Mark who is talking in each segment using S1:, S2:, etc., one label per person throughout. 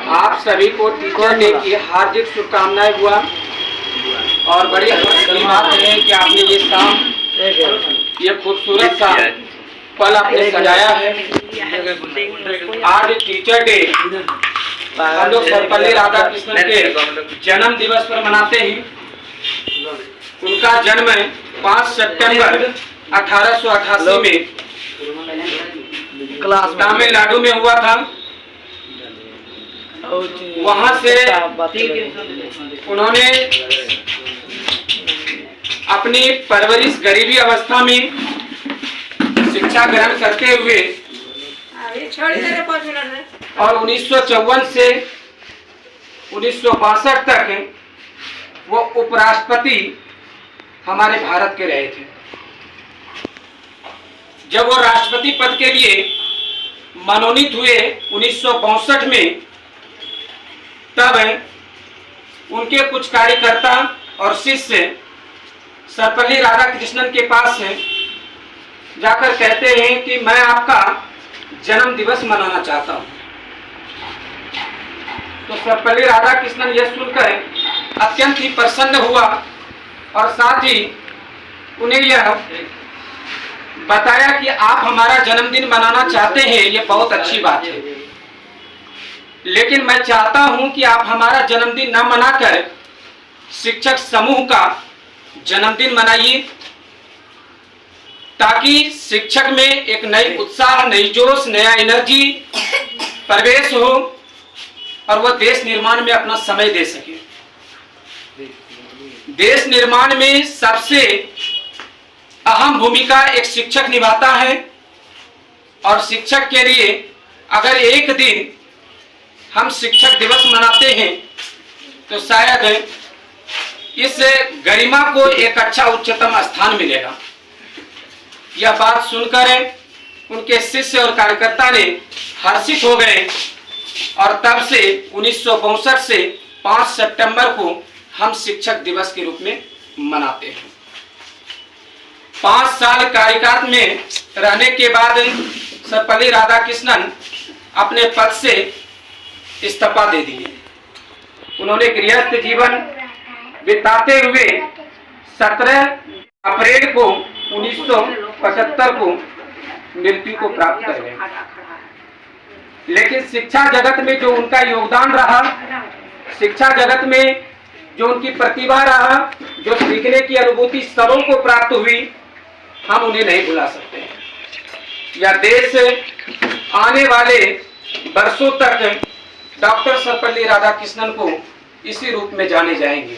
S1: आप सभी को टीचर डे की हार्दिक शुभकामनाएं हुआ। और बड़ी हर्ष की बात है कि आपने ये शाम, ये खूबसूरत सा पल आपने सजाया है। आज टीचर डे हम लोग सर्वपल्ली राधाकृष्णन के जन्म दिवस पर मनाते हैं। उनका जन्म 5 सितंबर 1888 में तमिलनाडु में हुआ था। वहां से उन्होंने अपनी परवरिश गरीबी अवस्था में शिक्षा ग्रहण करते हुए और 1954 से 1962 तक वो उपराष्ट्रपति हमारे भारत के रहे थे। जब वो राष्ट्रपति पद के लिए मनोनीत हुए 1962 में, तब उनके कुछ कार्यकर्ता और शिष्य सर्वपल्ली राधाकृष्णन के पास जाकर कहते हैं कि मैं आपका जन्म दिवस मनाना चाहता हूं। तो सर्वपल्ली राधाकृष्णन यह सुनकर अत्यंत ही प्रसन्न हुआ और साथ ही उन्हें यह बताया कि आप हमारा जन्मदिन मनाना चाहते हैं, ये बहुत अच्छी बात है, लेकिन मैं चाहता हूं कि आप हमारा जन्मदिन न मनाकर शिक्षक समूह का जन्मदिन मनाइए, ताकि शिक्षक में एक नई उत्साह, नई जोश, नया एनर्जी प्रवेश हो और वह देश निर्माण में अपना समय दे सके। देश निर्माण में सबसे अहम भूमिका एक शिक्षक निभाता है और शिक्षक के लिए अगर एक दिन हम शिक्षक दिवस मनाते हैं तो शायद इस गरिमा को एक अच्छा उच्चतम स्थान मिलेगा। यह बात सुनकर उनके शिष्य और कार्यकर्ता ने हर्षित हो गए और तब से 1962 से 5 सितंबर को हम शिक्षक दिवस के रूप में मनाते हैं। 5 साल कार्यकाल में रहने के बाद सर्वपल्ली राधाकृष्णन अपने पद से इस्तीफा दे दिए। उन्होंने गृहस्थ जीवन बिताते हुए 17 अप्रैल को 1975 को मृत्यु को प्राप्त कर गए। लेकिन शिक्षा जगत में जो उनका योगदान रहा, शिक्षा जगत में जो उनकी प्रतिभा रहा, जो सीखने की अनुभूति सबों को प्राप्त हुई, हम उन्हें नहीं भुला सकते। यह देश आने वाले वर्षों तक डॉक्टर सर्वपल्ली राधाकृष्णन को इसी रूप में जाने जाएंगे।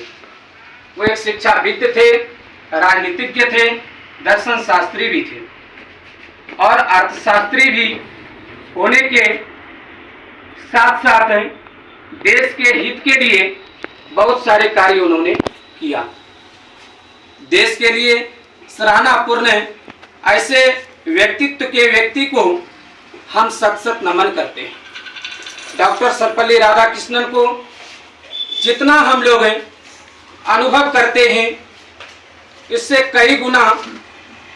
S1: वो एक शिक्षाविद थे, राजनीतिज्ञ थे, दर्शन शास्त्री भी थे और अर्थशास्त्री भी होने के साथ साथ देश के हित के लिए बहुत सारे कार्य उन्होंने किया। देश के लिए सराहनापूर्ण ऐसे व्यक्तित्व के व्यक्ति को हम सत सत नमन करते हैं। डॉक्टर सर्वपल्ली राधाकृष्णन को जितना हम लोग अनुभव करते हैं, इससे कई गुना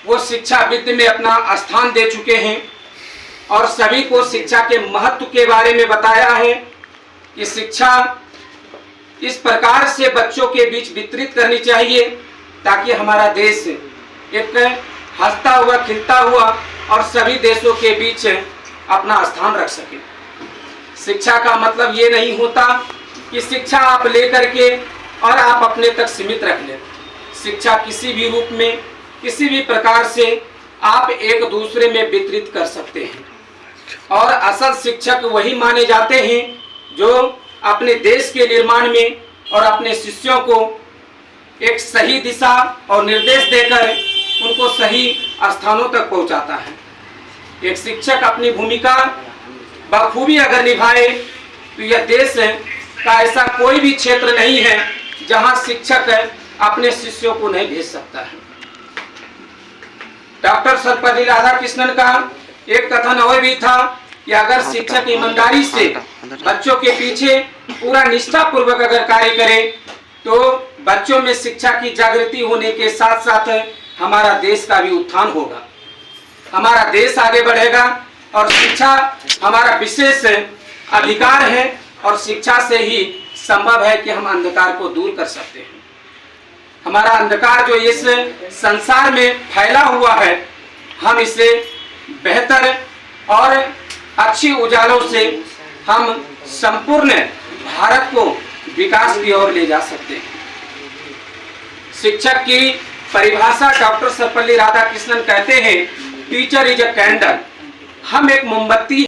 S1: वो शिक्षाविद में अपना स्थान दे चुके हैं और सभी को शिक्षा के महत्व के बारे में बताया है कि शिक्षा इस प्रकार से बच्चों के बीच वितरित करनी चाहिए ताकि हमारा देश एक हंसता हुआ, खिलता हुआ और सभी देशों के बीच अपना स्थान रख सके। शिक्षा का मतलब ये नहीं होता कि शिक्षा आप लेकर के और आप अपने तक सीमित रख लें। शिक्षा किसी भी रूप में, किसी भी प्रकार से आप एक दूसरे में वितरित कर सकते हैं और असल शिक्षक वही माने जाते हैं जो अपने देश के निर्माण में और अपने शिष्यों को एक सही दिशा और निर्देश देकर उनको सही स्थानों तक पहुंचाता है। एक शिक्षक अपनी भूमिका बखूबी अगर निभाए तो यह देश का ऐसा कोई भी क्षेत्र नहीं है जहां शिक्षक अपने शिष्यों को नहीं भेज सकता है। डॉक्टर सर्वपल्ली राधाकृष्णन का एक कथन और भी था कि अगर शिक्षक ईमानदारी से बच्चों के पीछे पूरा निष्ठा पूर्वक अगर कार्य करे तो बच्चों में शिक्षा की जागृति होने के साथ साथ हमारा देश का भी उत्थान होगा, हमारा देश आगे बढ़ेगा और शिक्षा हमारा विशेष अधिकार है और शिक्षा से ही संभव है कि हम अंधकार को दूर कर सकते हैं। हमारा अंधकार जो इस संसार में फैला हुआ है, हम इसे बेहतर और अच्छी उजालों से हम संपूर्ण भारत को विकास की ओर ले जा सकते हैं। शिक्षक की परिभाषा डॉक्टर सर्वपल्ली राधाकृष्णन कहते हैं, टीचर इज अ कैंडल। हम एक मोमबत्ती